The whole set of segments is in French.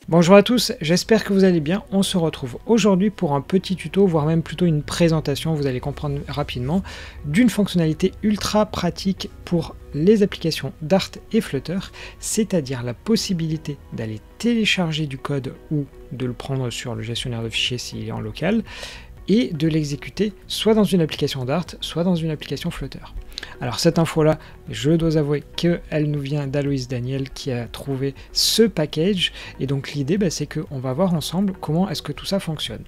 Bonjour à tous, j'espère que vous allez bien. On se retrouve aujourd'hui pour un petit tuto, voire même plutôt une présentation, vous allez comprendre rapidement, d'une fonctionnalité ultra pratique pour les applications Dart et Flutter, c'est-à-dire la possibilité d'aller télécharger du code ou de le prendre sur le gestionnaire de fichiers s'il est en local, et de l'exécuter soit dans une application Dart, soit dans une application Flutter. Alors cette info-là, je dois avouer qu'elle nous vient d'Aloïs Daniel qui a trouvé ce package, et donc l'idée c'est qu'on va voir ensemble comment est-ce que tout ça fonctionne.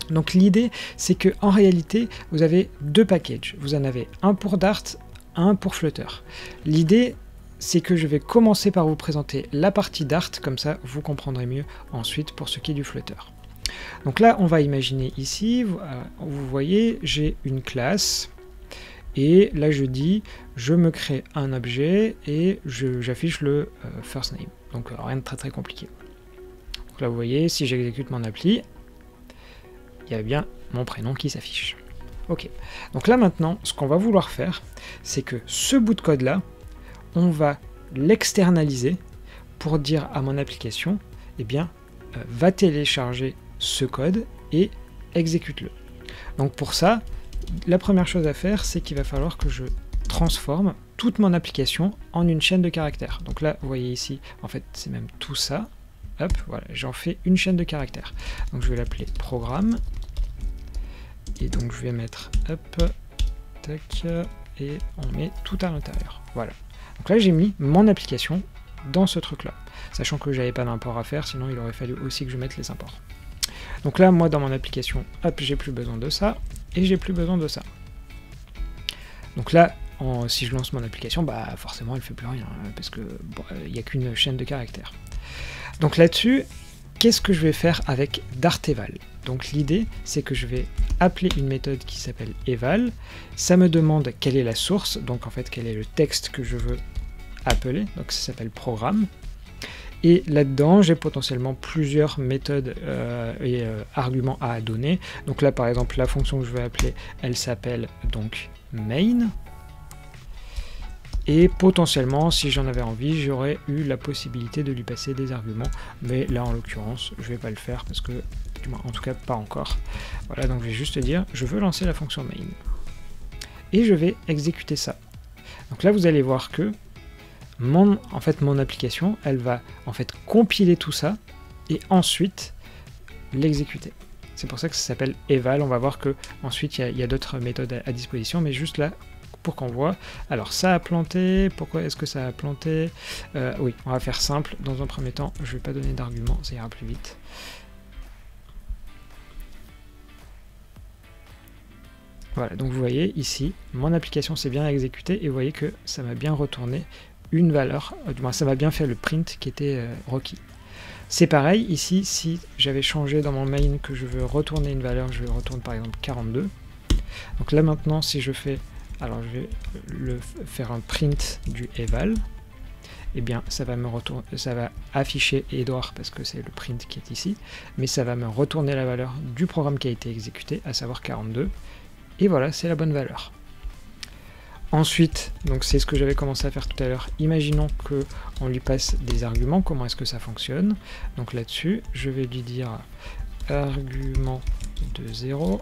Donc l'idée c'est que en réalité vous avez deux packages, vous en avez un pour Dart, un pour Flutter. L'idée c'est que je vais commencer par vous présenter la partie Dart, comme ça vous comprendrez mieux ensuite pour ce qui est du Flutter. Donc là on va imaginer ici, vous voyez j'ai une classe, et là je dis, je me crée un objet et j'affiche le first name. Donc rien de très compliqué. Donc là vous voyez, si j'exécute mon appli, il y a bien mon prénom qui s'affiche. Ok, donc là maintenant, ce qu'on va vouloir faire, c'est que ce bout de code là, on va l'externaliser pour dire à mon application, eh bien, va télécharger ce code et exécute-le. Donc pour ça, la première chose à faire, c'est qu'il va falloir que je transforme toute mon application en une chaîne de caractères. Donc là, vous voyez ici, en fait, c'est même tout ça. Hop, voilà, j'en fais une chaîne de caractères. Donc je vais l'appeler programme. Et donc je vais mettre, hop, tac, et on met tout à l'intérieur. Voilà. Donc là, j'ai mis mon application dans ce truc-là. Sachant que j'avais pas d'import à faire, sinon il aurait fallu aussi que je mette les imports. Donc là, moi, dans mon application, hop, j'ai plus besoin de ça. Et j'ai plus besoin de ça. Donc là, si je lance mon application, forcément elle fait plus rien, parce que il n'y a qu'une chaîne de caractères. Donc là-dessus, qu'est-ce que je vais faire avec Darteval? Donc l'idée, c'est que je vais appeler une méthode qui s'appelle eval. Ça me demande quelle est la source, donc en fait quel est le texte que je veux appeler, donc ça s'appelle programme. Et là-dedans, j'ai potentiellement plusieurs méthodes et arguments à donner. Donc là, par exemple, la fonction que je vais appeler, elle s'appelle donc main. Et potentiellement, si j'en avais envie, j'aurais eu la possibilité de lui passer des arguments. Mais là, en l'occurrence, je ne vais pas le faire parce que, en tout cas, pas encore. Voilà, donc je vais juste dire, je veux lancer la fonction main. Et je vais exécuter ça. Donc là, vous allez voir que mon application, elle va en fait compiler tout ça et ensuite l'exécuter. C'est pour ça que ça s'appelle eval. On va voir que ensuite il y a d'autres méthodes à disposition, mais juste là pour qu'on voit. Alors ça a planté. Pourquoi est-ce que ça a planté? Oui, on va faire simple. Dans un premier temps, je ne vais pas donner d'argument, ça ira plus vite. Voilà, donc vous voyez ici, mon application s'est bien exécutée et vous voyez que ça m'a bien retourné une valeur, du moins ça m'a bien fait le print qui était requis. C'est pareil ici, si j'avais changé dans mon main que je veux retourner une valeur, je retourne par exemple 42. Donc là maintenant, si je fais, alors je vais faire un print du eval, eh bien ça va afficher Edouard parce que c'est le print qui est ici, mais ça va me retourner la valeur du programme qui a été exécuté, à savoir 42, et voilà, c'est la bonne valeur. Ensuite, donc c'est ce que j'avais commencé à faire tout à l'heure, imaginons qu'on lui passe des arguments, comment est-ce que ça fonctionne? Donc là-dessus, je vais lui dire argument de 0,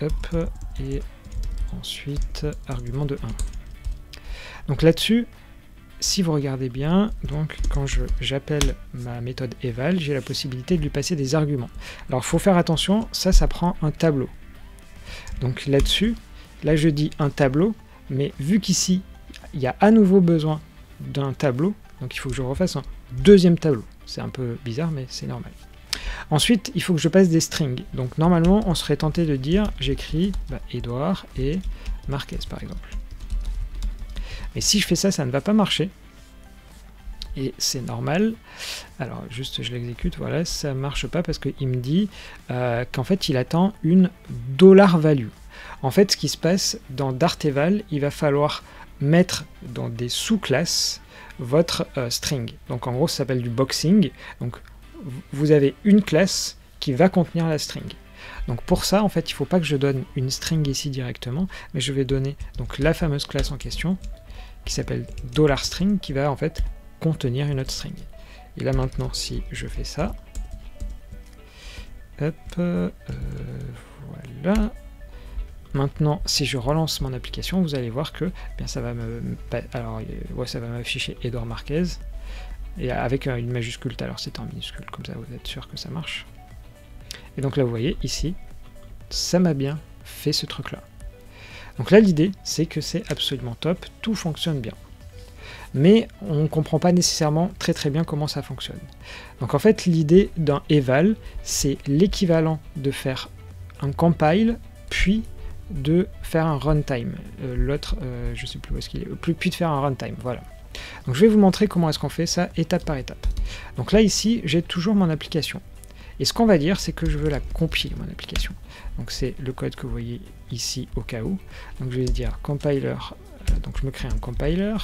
hop, et ensuite argument de 1. Donc là-dessus, si vous regardez bien, donc quand j'appelle ma méthode eval, j'ai la possibilité de lui passer des arguments. Alors il faut faire attention, ça prend un tableau. Donc là-dessus, là je dis un tableau, mais vu qu'ici il y a à nouveau besoin d'un tableau, donc il faut que je refasse un deuxième tableau. C'est un peu bizarre, mais c'est normal. Ensuite, il faut que je passe des strings. Donc normalement, on serait tenté de dire, j'écris Edouard et Marquez par exemple. Mais si je fais ça, ça ne va pas marcher. Et c'est normal. Alors juste je l'exécute, voilà, ça marche pas parce qu'il me dit qu'en fait il attend une $value. En fait, ce qui se passe dans Darteval, il va falloir mettre dans des sous-classes votre string. Donc en gros, ça s'appelle du boxing. Donc vous avez une classe qui va contenir la string. Donc pour ça, en fait, il ne faut pas que je donne une string ici directement, mais je vais donner donc la fameuse classe en question qui s'appelle $string qui va en fait contenir une autre string. Et là maintenant, si je fais ça, hop, voilà. Maintenant, si je relance mon application, vous allez voir que bien ça va ça va m'afficher Edouard Marquez et avec une majuscule. Alors c'est en minuscule, comme ça vous êtes sûr que ça marche. Et donc là, vous voyez ici, ça m'a bien fait ce truc-là. Donc là, l'idée, c'est que c'est absolument top, tout fonctionne bien. Mais on ne comprend pas nécessairement très bien comment ça fonctionne. Donc en fait, l'idée d'un eval, c'est l'équivalent de faire un compile, puis de faire un runtime. L'autre, je ne sais plus où est-ce qu'il est, puis de faire un runtime, voilà. Donc je vais vous montrer comment est-ce qu'on fait ça étape par étape. Donc là, ici, j'ai toujours mon application. Et ce qu'on va dire, c'est que je veux la compiler, mon application. Donc c'est le code que vous voyez ici au cas où. Donc je vais dire compiler, donc je me crée un compiler.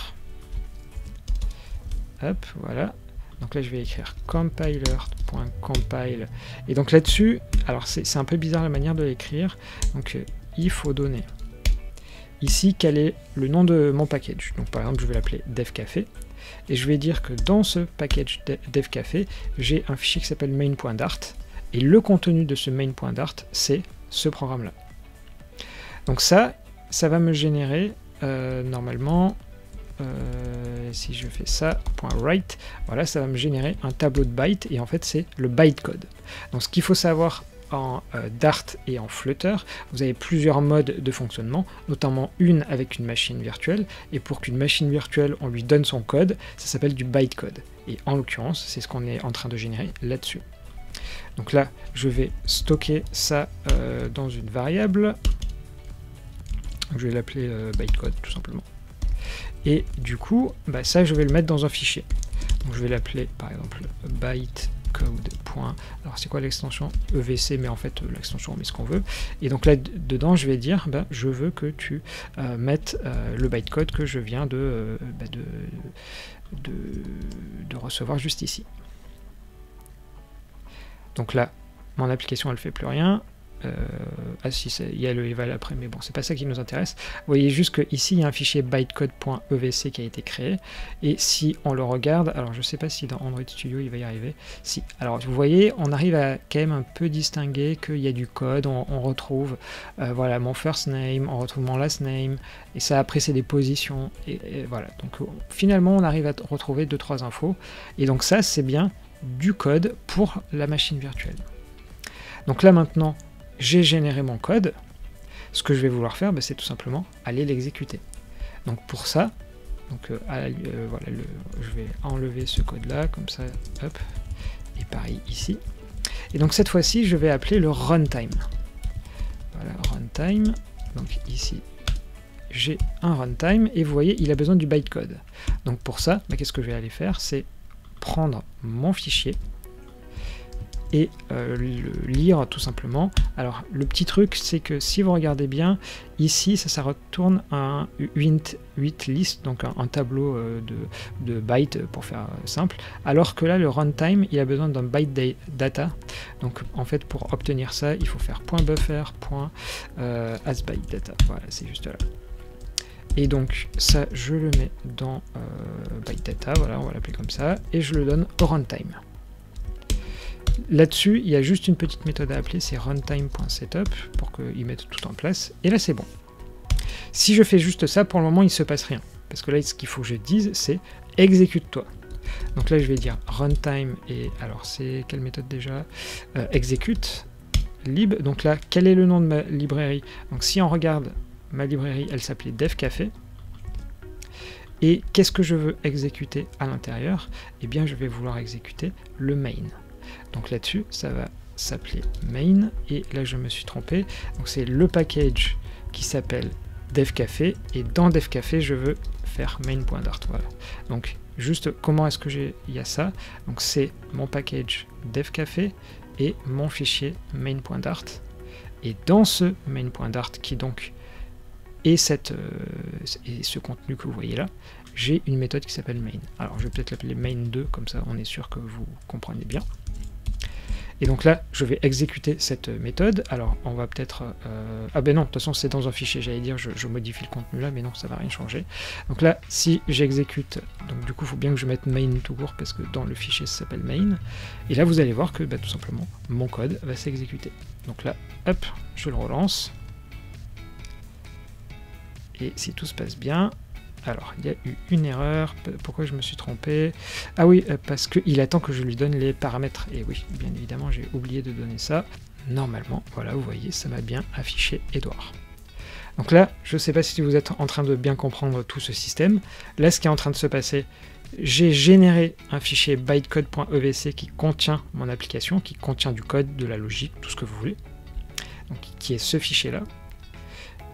Hop, voilà. Donc là je vais écrire compiler.compile. Et donc là-dessus, alors c'est un peu bizarre la manière de l'écrire. Donc il faut donner ici quel est le nom de mon package. Donc par exemple je vais l'appeler devcafé. Et je vais dire que dans ce package devcafé, j'ai un fichier qui s'appelle main.dart. Et le contenu de ce main.dart, c'est ce programme-là. Donc ça va me générer normalement, si je fais ça, .write, voilà, ça va me générer un tableau de bytes. Et en fait, c'est le bytecode. Donc ce qu'il faut savoir en Dart et en Flutter, vous avez plusieurs modes de fonctionnement, notamment une avec une machine virtuelle, et pour qu'une machine virtuelle, on lui donne son code, ça s'appelle du bytecode. Et en l'occurrence, c'est ce qu'on est en train de générer là-dessus. Donc là, je vais stocker ça dans une variable, je vais l'appeler bytecode tout simplement. Et du coup, bah, ça, je vais le mettre dans un fichier. Donc je vais l'appeler par exemple bytecode. Alors c'est quoi l'extension? EVC, mais en fait l'extension on met ce qu'on veut. Et donc là dedans je vais dire ben, je veux que tu mettes le bytecode que je viens de recevoir juste ici. Donc là mon application elle fait plus rien. Ah si, il y a le eval après, mais bon, c'est pas ça qui nous intéresse. Vous voyez juste qu'ici, il y a un fichier bytecode.evc qui a été créé, et si on le regarde, alors je sais pas si dans Android Studio il va y arriver, si, alors vous voyez, on arrive à quand même un peu distinguer qu'il y a du code, on retrouve, voilà, mon first name, on retrouve mon last name, et ça après c'est des positions, et voilà, donc finalement on arrive à retrouver 2-3 infos, et donc ça c'est bien du code pour la machine virtuelle. Donc là maintenant, j'ai généré mon code. Ce que je vais vouloir faire, c'est tout simplement aller l'exécuter. Donc pour ça, donc, voilà, je vais enlever ce code-là, comme ça, hop, et pareil ici. Et donc cette fois-ci, je vais appeler le runtime. Voilà, runtime. Donc ici, j'ai un runtime, et vous voyez, il a besoin du bytecode. Donc pour ça, qu'est-ce que je vais aller faire? C'est prendre mon fichier, et le lire tout simplement. Alors le petit truc c'est que si vous regardez bien ici ça retourne un 8 list, donc un tableau de bytes pour faire simple, alors que là le runtime il a besoin d'un byte data, donc en fait pour obtenir ça il faut faire .buffer .asByteData, voilà c'est juste là. Et donc ça je le mets dans bytedata, voilà on va l'appeler comme ça, et je le donne au runtime. Là-dessus, il y a juste une petite méthode à appeler, c'est runtime.setup, pour qu'il mette tout en place, et là c'est bon. Si je fais juste ça, pour le moment il ne se passe rien, parce que là ce qu'il faut que je dise, c'est exécute-toi. Donc là je vais dire runtime, et alors c'est quelle méthode déjà? Execute, lib, donc là quel est le nom de ma librairie? Donc si on regarde ma librairie, elle s'appelait devcafé, et qu'est-ce que je veux exécuter à l'intérieur? Eh bien je vais vouloir exécuter le main. Donc là-dessus, ça va s'appeler main, et là je me suis trompé, donc c'est le package qui s'appelle devcafé, et dans devcafé je veux faire main.dart, voilà. Donc juste comment est-ce que il y a ça? Donc c'est mon package devcafé et mon fichier main.dart, et dans ce main.dart qui donc est ce contenu que vous voyez là, j'ai une méthode qui s'appelle main. Alors je vais peut-être l'appeler main2, comme ça on est sûr que vous comprenez bien. Et donc là, je vais exécuter cette méthode. Alors, on va peut-être... Ah ben non, de toute façon, c'est dans un fichier. J'allais dire, je modifie le contenu là, mais non, ça va rien changer. Donc là, si j'exécute... Donc du coup, il faut bien que je mette main tout court, parce que dans le fichier, ça s'appelle main. Et là, vous allez voir que, bah, tout simplement, mon code va s'exécuter. Donc là, hop, je le relance. Et si tout se passe bien... Alors, il y a eu une erreur. Pourquoi je me suis trompé? Ah oui, parce qu'il attend que je lui donne les paramètres. Et oui, bien évidemment, j'ai oublié de donner ça. Normalement, voilà, vous voyez, ça m'a bien affiché Edouard. Donc là, je ne sais pas si vous êtes en train de bien comprendre tout ce système. Là, ce qui est en train de se passer, j'ai généré un fichier bytecode.evc qui contient mon application, qui contient du code, de la logique, tout ce que vous voulez. Donc, qui est ce fichier-là.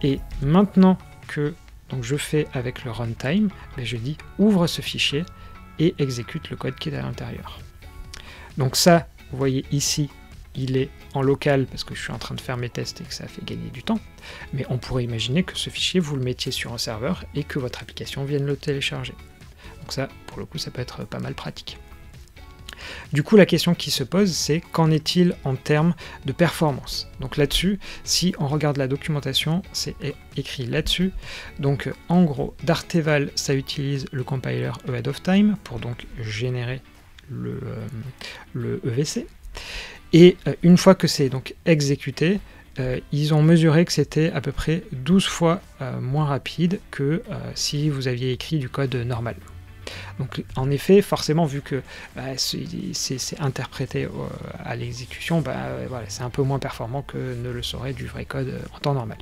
Et maintenant que... Donc je fais avec le runtime, ben je dis ouvre ce fichier et exécute le code qui est à l'intérieur. Donc ça, vous voyez ici, il est en local parce que je suis en train de faire mes tests et que ça fait gagner du temps. Mais on pourrait imaginer que ce fichier, vous le mettiez sur un serveur et que votre application vienne le télécharger. Donc ça, pour le coup, ça peut être pas mal pratique. Du coup, la question qui se pose, c'est qu'en est-il en termes de performance? Donc là-dessus, si on regarde la documentation, c'est écrit là-dessus. Donc en gros, Darteval, ça utilise le compiler ahead of time pour donc générer le EVC. Et une fois que c'est donc exécuté, ils ont mesuré que c'était à peu près 12 fois moins rapide que si vous aviez écrit du code normal. Donc en effet, forcément, vu que c'est interprété à l'exécution, voilà, c'est un peu moins performant que ne le serait du vrai code en temps normal.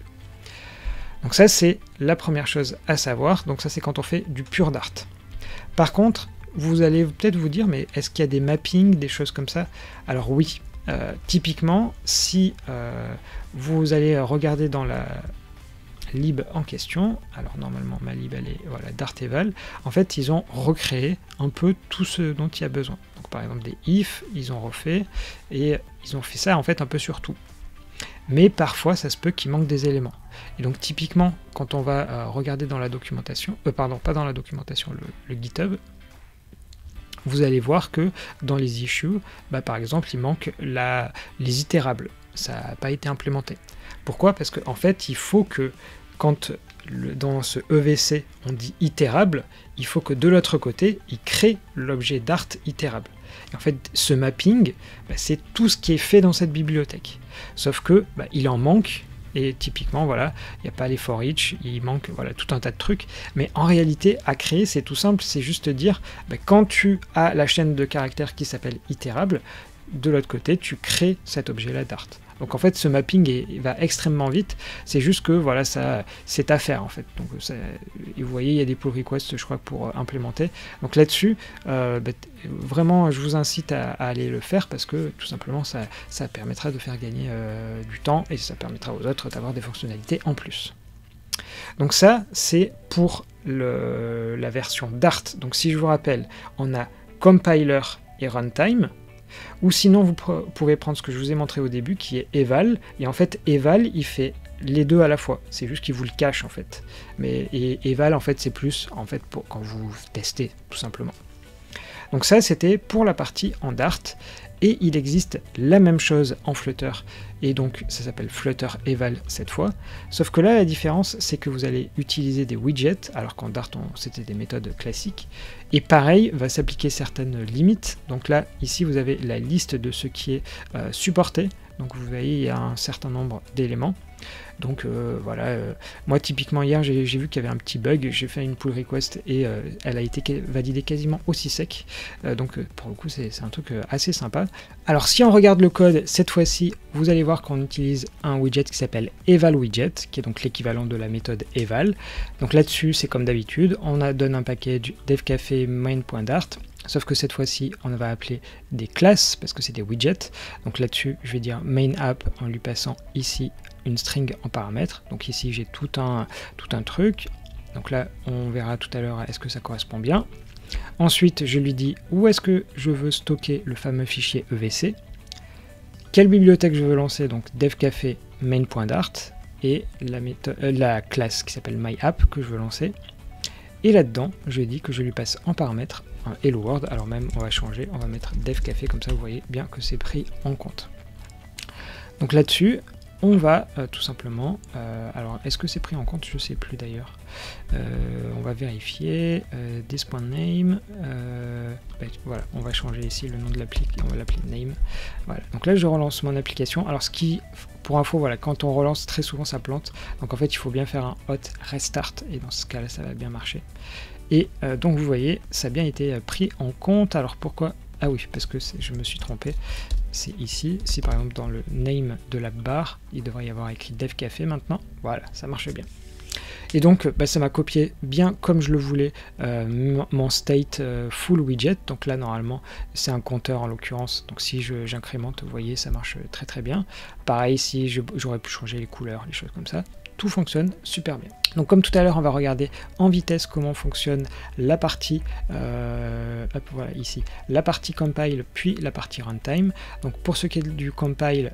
Donc ça, c'est la première chose à savoir. Donc ça, c'est quand on fait du pur Dart. Par contre, vous allez peut-être vous dire, mais est-ce qu'il y a des mappings, des choses comme ça? Alors oui, typiquement, si vous allez regarder dans la lib en question, alors normalement ma lib elle est voilà, Darteval, en fait ils ont recréé un peu tout ce dont il y a besoin. Donc par exemple des if, ils ont refait, et ils ont fait ça en fait un peu sur tout. Mais parfois ça se peut qu'il manque des éléments. Et donc typiquement quand on va regarder dans la documentation, pardon, pas dans la documentation, le GitHub, vous allez voir que dans les issues, par exemple il manque les itérables, ça n'a pas été implémenté. Pourquoi? Parce qu'en fait il faut que quand dans ce EVC on dit itérable, il faut que de l'autre côté, il crée l'objet Dart itérable. Et en fait, ce mapping, c'est tout ce qui est fait dans cette bibliothèque. Sauf que il en manque, et typiquement, voilà, il n'y a pas les for each, il manque voilà, tout un tas de trucs. Mais en réalité, à créer, c'est tout simple, c'est juste dire, quand tu as la chaîne de caractères qui s'appelle itérable, de l'autre côté, tu crées cet objet-là Dart. Donc en fait, ce mapping va extrêmement vite. C'est juste que voilà, ça, c'est à faire en fait. Donc et vous voyez, il y a des pull requests, je crois, pour implémenter. Donc là-dessus, vraiment, je vous incite à aller le faire parce que tout simplement, ça permettra de faire gagner du temps et ça permettra aux autres d'avoir des fonctionnalités en plus. Donc ça, c'est pour la version Dart. Donc si je vous rappelle, on a compiler et runtime. Ou sinon, vous pouvez prendre ce que je vous ai montré au début, qui est eval. Et en fait, eval, il fait les deux à la fois. C'est juste qu'il vous le cache, en fait. Et eval, en fait, c'est plus en fait, pour quand vous testez, tout simplement. Donc ça, c'était pour la partie en Dart. Et il existe la même chose en Flutter. Et donc, ça s'appelle Flutter Eval cette fois. Sauf que là, la différence, c'est que vous allez utiliser des widgets, alors qu'en Dart, c'était des méthodes classiques. Et pareil, va s'appliquer certaines limites. Donc là, ici, vous avez la liste de ce qui est supporté. Donc vous voyez, il y a un certain nombre d'éléments. Donc voilà, moi typiquement hier j'ai vu qu'il y avait un petit bug, j'ai fait une pull request et elle a été validée quasiment aussi sec. Donc pour le coup c'est un truc assez sympa. Alors si on regarde le code, cette fois-ci vous allez voir qu'on utilise un widget qui s'appelle evalWidget, qui est donc l'équivalent de la méthode eval. Donc là-dessus c'est comme d'habitude, on donne un package devcafé main.dart. Sauf que cette fois-ci, on va appeler des classes, parce que c'est des widgets. Donc là-dessus, je vais dire main app en lui passant ici une string en paramètre. Donc ici, j'ai tout un truc. Donc là, on verra tout à l'heure est-ce que ça correspond bien. Ensuite, je lui dis où est-ce que je veux stocker le fameux fichier EVC. Quelle bibliothèque je veux lancer, donc devcafé main.dart. Et la classe qui s'appelle myapp que je veux lancer. Et là-dedans, je lui dis que je lui passe en paramètre Hello World. Alors même, on va changer, on va mettre Dev Café, comme ça vous voyez bien que c'est pris en compte. Donc là-dessus, on va tout simplement, alors est-ce que c'est pris en compte? Je sais plus d'ailleurs. On va vérifier, this.name, voilà, on va changer ici le nom de l'appli, on va l'appeler name. Voilà, donc là je relance mon application. Alors ce qui, pour info, voilà, quand on relance très souvent ça plante, donc en fait il faut bien faire un hot restart, et dans ce cas là ça va bien marcher. Et donc vous voyez, ça a bien été pris en compte. Alors pourquoi? Ah oui, parce que je me suis trompé. C'est ici, si par exemple dans le name de la barre, il devrait y avoir écrit Dev Café maintenant, voilà, ça marche bien. Et donc ça m'a copié bien comme je le voulais mon state full widget. Donc là normalement c'est un compteur en l'occurrence, donc si j'incrémente, vous voyez, ça marche très très bien. Pareil, si j'aurais pu changer les couleurs, les choses comme ça, tout fonctionne super bien. Donc comme tout à l'heure, on va regarder en vitesse comment fonctionne la partie, hop, voilà, ici, la partie compile puis la partie runtime. Donc pour ce qui est du compile,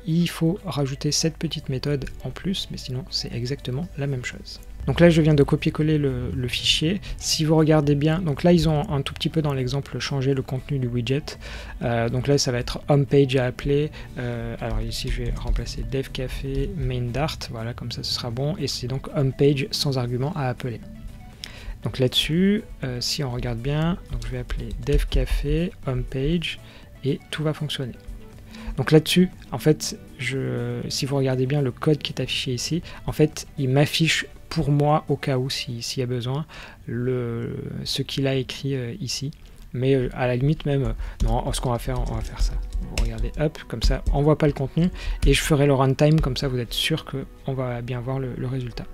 il faut rajouter cette petite méthode en plus, mais sinon c'est exactement la même chose. Donc là je viens de copier-coller le fichier. Si vous regardez bien, donc là ils ont un tout petit peu dans l'exemple changé le contenu du widget. Donc là ça va être homepage à appeler. Alors ici je vais remplacer dev café main dart, voilà, comme ça ce sera bon. Et c'est donc homepage sans argument à appeler. Donc là-dessus, si on regarde bien, donc je vais appeler dev café homepage et tout va fonctionner. Donc là-dessus, en fait, si vous regardez bien le code qui est affiché ici, en fait, il m'affiche pour moi, au cas où, s'il y a besoin, ce qu'il a écrit ici. Mais à la limite même, non, ce qu'on va faire, on va faire ça. Vous regardez, hop, comme ça, on voit pas le contenu, et je ferai le runtime, comme ça vous êtes sûr qu'on va bien voir le résultat.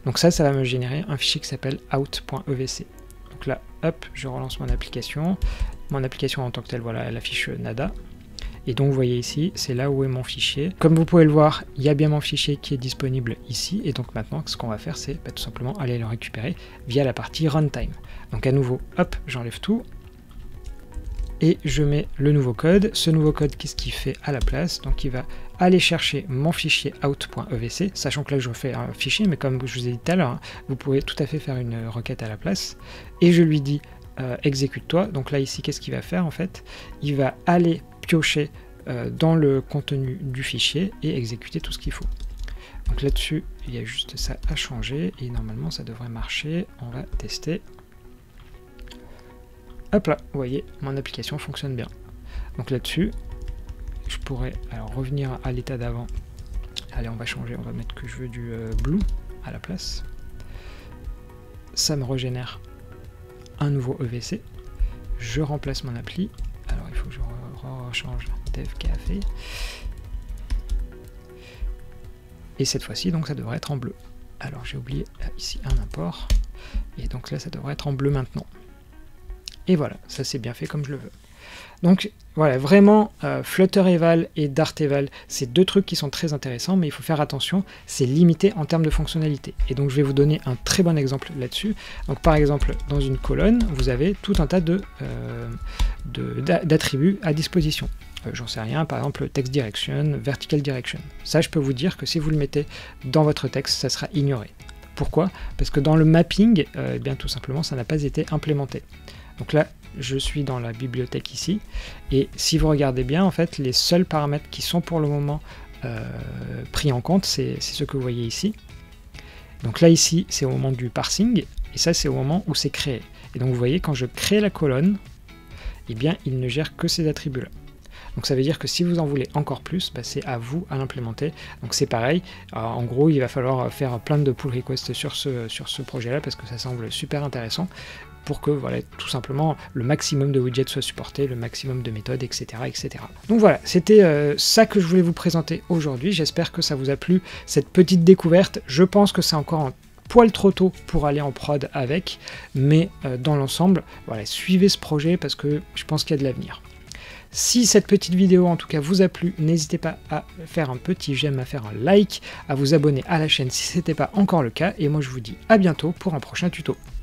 Donc ça va me générer un fichier qui s'appelle out.evc. Donc là, hop, je relance mon application. Mon application en tant que telle, voilà, elle affiche nada. Et donc vous voyez ici, c'est là où est mon fichier. Comme vous pouvez le voir, il y a bien mon fichier qui est disponible ici. Et donc maintenant, ce qu'on va faire, c'est tout simplement aller le récupérer via la partie runtime. Donc à nouveau, hop, j'enlève tout. Et je mets le nouveau code. Ce nouveau code, qu'est-ce qu'il fait à la place? Donc il va aller chercher mon fichier out.evc, sachant que là je fais un fichier, mais comme je vous ai dit tout à l'heure, hein, vous pouvez tout à fait faire une requête à la place. Et je lui dis exécute-toi. Donc là ici, qu'est-ce qu'il va faire en fait? Il va aller piocher dans le contenu du fichier et exécuter tout ce qu'il faut. Donc là-dessus, il y a juste ça à changer et normalement ça devrait marcher. On va tester. Hop là, vous voyez, mon application fonctionne bien. Donc là-dessus, je pourrais alors revenir à l'état d'avant. Allez, on va changer, on va mettre que je veux du blue à la place. Ça me régénère un nouveau EVC. Je remplace mon appli. Alors il faut que je rechange dev café. Et cette fois-ci, donc ça devrait être en bleu. Alors j'ai oublié ici un import. Et donc là, ça devrait être en bleu maintenant. Et voilà, ça c'est bien fait comme je le veux. Donc voilà, vraiment, Flutter Eval et Dart Eval, c'est deux trucs qui sont très intéressants, mais il faut faire attention, c'est limité en termes de fonctionnalité. Et donc je vais vous donner un très bon exemple là-dessus. Donc par exemple, dans une colonne, vous avez tout un tas d'attributs à disposition. J'en sais rien, par exemple text direction, vertical direction. Ça, je peux vous dire que si vous le mettez dans votre texte, ça sera ignoré. Pourquoi? Parce que dans le mapping, eh bien tout simplement, ça n'a pas été implémenté. Donc là, je suis dans la bibliothèque ici, et si vous regardez bien, en fait, les seuls paramètres qui sont pour le moment pris en compte, c'est ce que vous voyez ici. Donc là, ici, c'est au moment du parsing, et ça, c'est au moment où c'est créé. Et donc, vous voyez, quand je crée la colonne, eh bien, il ne gère que ces attributs-là. Donc ça veut dire que si vous en voulez encore plus, bah, c'est à vous à l'implémenter. Donc c'est pareil, en gros il va falloir faire plein de pull requests sur ce projet-là parce que ça semble super intéressant pour que voilà, tout simplement le maximum de widgets soit supporté, le maximum de méthodes, etc. etc. Donc voilà, c'était ça que je voulais vous présenter aujourd'hui. J'espère que ça vous a plu, cette petite découverte. Je pense que c'est encore un poil trop tôt pour aller en prod avec, mais dans l'ensemble, voilà, suivez ce projet parce que je pense qu'il y a de l'avenir. Si cette petite vidéo en tout cas vous a plu, n'hésitez pas à faire un petit j'aime, à faire un like, à vous abonner à la chaîne si ce n'était pas encore le cas, et moi je vous dis à bientôt pour un prochain tuto.